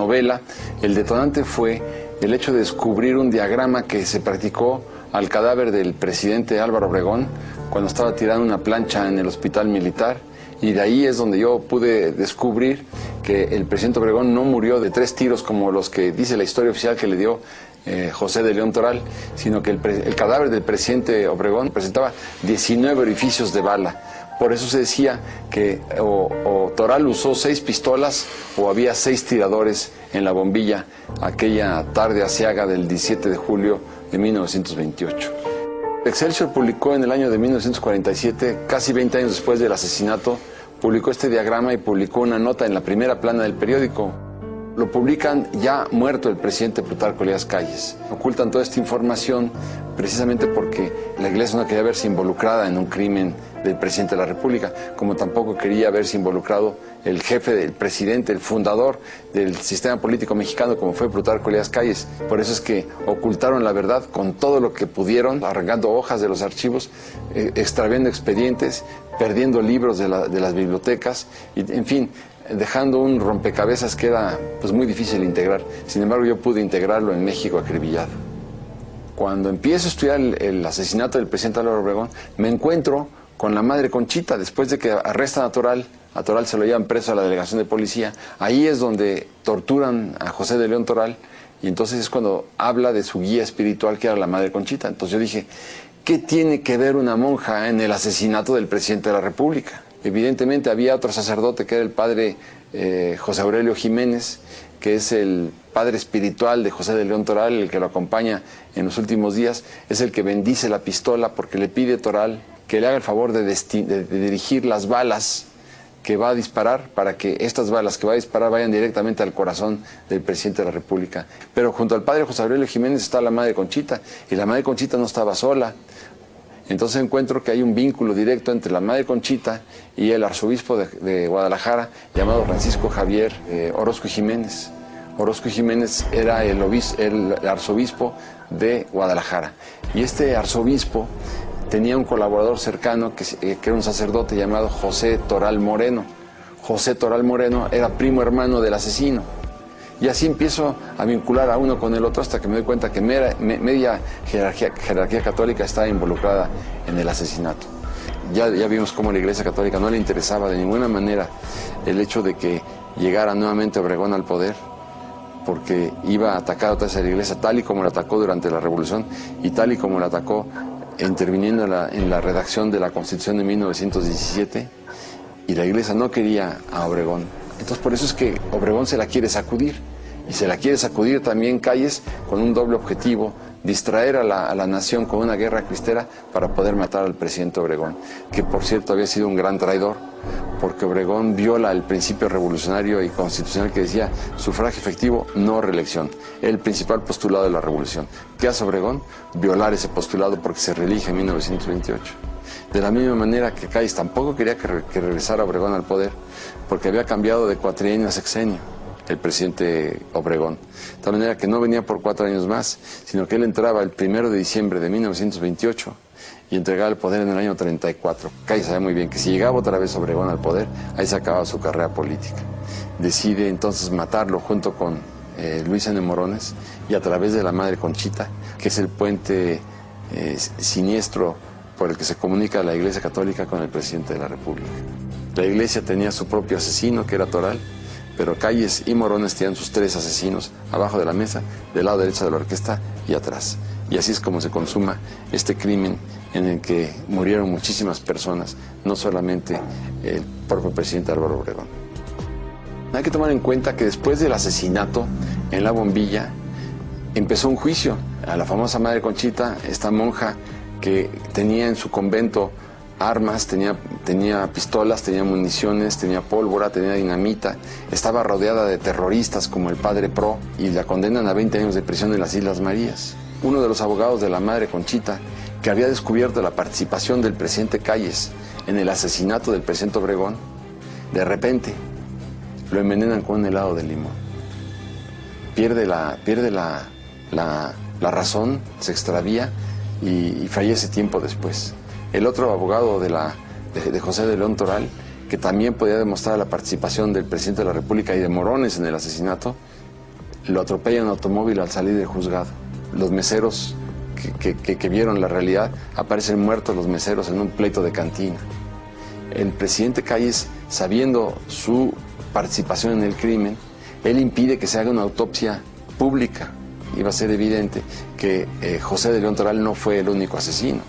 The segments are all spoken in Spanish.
novela, el detonante fue el hecho de descubrir un diagrama que se practicó al cadáver del presidente Álvaro Obregón cuando estaba tirado en una plancha en el hospital militar, y de ahí es donde yo pude descubrir que el presidente Obregón no murió de 3 tiros como los que dice la historia oficial que le dio José de León Toral, sino que el cadáver del presidente Obregón presentaba 19 orificios de bala. Por eso se decía que o Toral usó 6 pistolas o había 6 tiradores en la bombilla aquella tarde aciaga del 17 de julio de 1928. Excelsior publicó en el año de 1947, casi 20 años después del asesinato, publicó este diagrama y publicó una nota en la primera plana del periódico. Lo publican ya muerto el presidente Plutarco Elías Calles. Ocultan toda esta información precisamente porque la Iglesia no quería verse involucrada en un crimen del presidente de la República, como tampoco quería verse involucrado el jefe del presidente, el fundador del sistema político mexicano, como fue Plutarco Elías Calles. Por eso es que ocultaron la verdad con todo lo que pudieron, arrancando hojas de los archivos, extraviando expedientes, perdiendo libros de las bibliotecas, y, en fin, dejando un rompecabezas que era pues muy difícil de integrar. Sin embargo, yo pude integrarlo en México acribillado. Cuando empiezo a estudiar el asesinato del presidente Álvaro Obregón, me encuentro con la madre Conchita, después de que arrestan a Toral se lo llevan preso a la delegación de policía. Ahí es donde torturan a José de León Toral, y entonces es cuando habla de su guía espiritual, que era la madre Conchita. Entonces yo dije, ¿qué tiene que ver una monja en el asesinato del presidente de la República? Evidentemente había otro sacerdote que era el padre José Aurelio Jiménez, que es el padre espiritual de José de León Toral, el que lo acompaña en los últimos días. Es el que bendice la pistola porque le pide a Toral que le haga el favor de dirigir las balas que va a disparar, para que estas balas que va a disparar vayan directamente al corazón del presidente de la República. Pero junto al padre José Aurelio Jiménez está la madre Conchita, y la madre Conchita no estaba sola. Entonces encuentro que hay un vínculo directo entre la madre Conchita y el arzobispo de Guadalajara, llamado Francisco Javier Orozco Jiménez. Orozco Jiménez era el arzobispo de Guadalajara, y este arzobispo tenía un colaborador cercano que era un sacerdote llamado José Toral Moreno. José Toral Moreno era primo hermano del asesino. Y así empiezo a vincular a uno con el otro hasta que me doy cuenta que media jerarquía católica estaba involucrada en el asesinato. Ya vimos cómo a la Iglesia Católica no le interesaba de ninguna manera el hecho de que llegara nuevamente Obregón al poder, porque iba a atacar otra vez a la Iglesia, tal y como la atacó durante la Revolución y tal y como la atacó interviniendo en la redacción de la Constitución de 1917, y la Iglesia no quería a Obregón. Entonces por eso es que Obregón se la quiere sacudir, y se la quiere sacudir también Calles con un doble objetivo: distraer a la nación con una guerra cristera para poder matar al presidente Obregón, que por cierto había sido un gran traidor, porque Obregón viola el principio revolucionario y constitucional que decía sufragio efectivo, no reelección, el principal postulado de la revolución. ¿Qué hace Obregón? Violar ese postulado porque se reelige en 1928. De la misma manera que Calles tampoco quería que regresara Obregón al poder, porque había cambiado de cuatrienio a sexenio el presidente Obregón. De tal manera que no venía por 4 años más, sino que él entraba el 1 de diciembre de 1928 y entregaba el poder en el año 34. Calles sabía muy bien que si llegaba otra vez Obregón al poder, ahí se acababa su carrera política. Decide entonces matarlo junto con Luis N. Morones, y a través de la madre Conchita, que es el puente siniestro por el que se comunica la Iglesia Católica con el presidente de la República. La Iglesia tenía su propio asesino, que era Toral, pero Calles y Morones tenían sus 3 asesinos abajo de la mesa, del lado derecho de la orquesta y atrás. Y así es como se consuma este crimen en el que murieron muchísimas personas, no solamente el propio presidente Álvaro Obregón. Hay que tomar en cuenta que después del asesinato en La Bombilla empezó un juicio a la famosa madre Conchita, esta monja que tenía en su convento armas, tenía pistolas, tenía municiones, tenía pólvora, tenía dinamita, estaba rodeada de terroristas como el padre Pro, y la condenan a 20 años de prisión en las Islas Marías. Uno de los abogados de la madre Conchita, que había descubierto la participación del presidente Calles en el asesinato del presidente Obregón, de repente lo envenenan con un helado de limón. Pierde la razón, se extravía y fallece tiempo después. El otro abogado de José de León Toral, que también podía demostrar la participación del presidente de la República y de Morones en el asesinato, lo atropella un automóvil al salir del juzgado. Los meseros que vieron la realidad aparecen muertos los meseros en un pleito de cantina. El presidente Calles, sabiendo su participación en el crimen, él impide que se haga una autopsia pública. Iba a ser evidente que José de León Toral no fue el único asesino.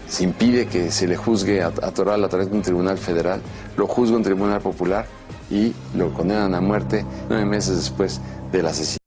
Se impide que se le juzgue a Toral a través de un tribunal federal, lo juzga un tribunal popular y lo condenan a muerte 9 meses después del asesinato.